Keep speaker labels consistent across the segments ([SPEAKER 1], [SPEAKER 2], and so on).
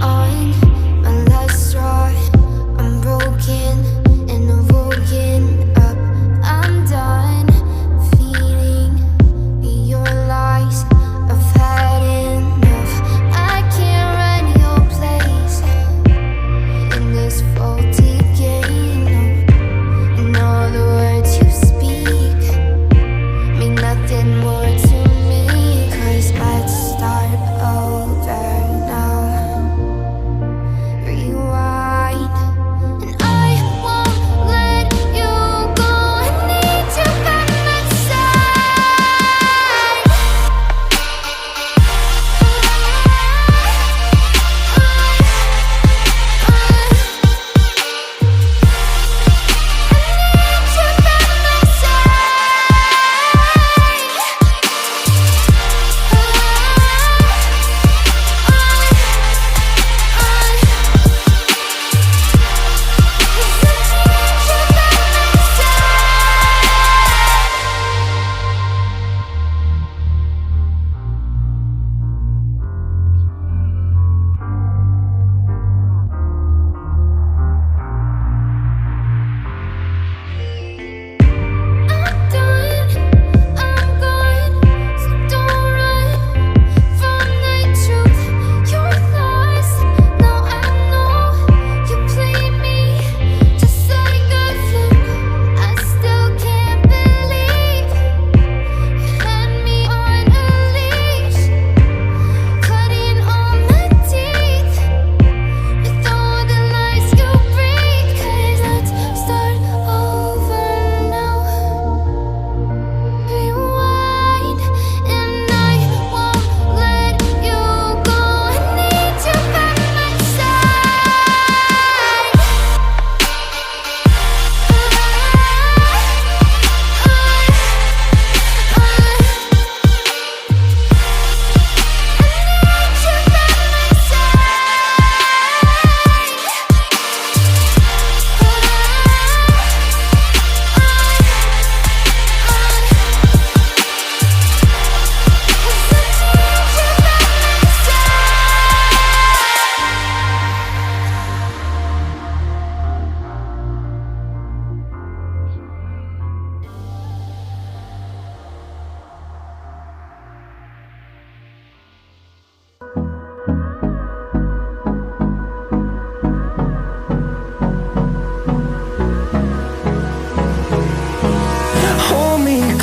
[SPEAKER 1] on my last straw. I'm broken and I'm woken up. I'm done feeding your lies. I've had enough. I can't run your place in this faulty game. No. And all the words you speak mean nothing more to me. 'Cause let's start over now. Rewind. And I won't let you go. I need you by my side.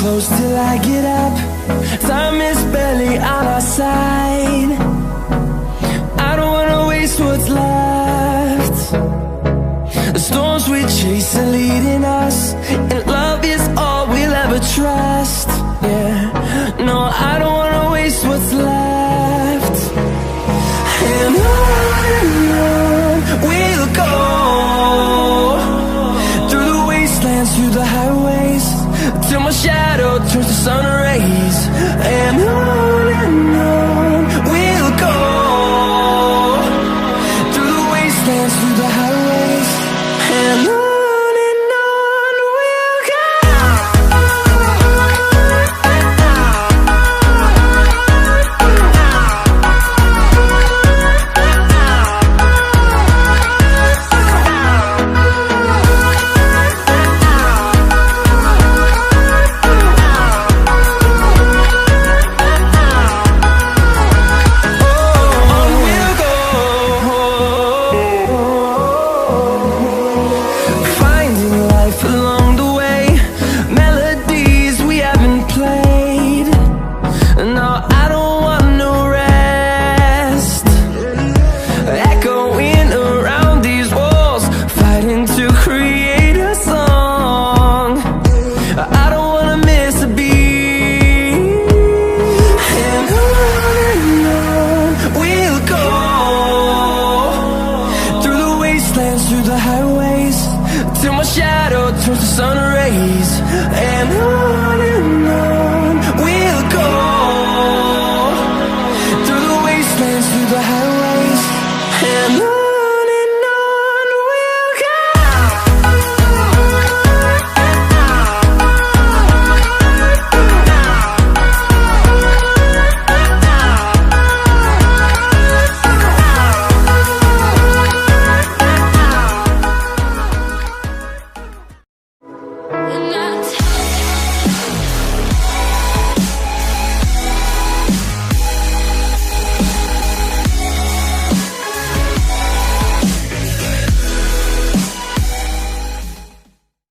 [SPEAKER 2] Close till I get up. Time is barely on our side. I don't wanna waste what's left. The storms we chase are leading us, and love is all we'll ever trust. Yeah, no, I don't wanna waste what's left.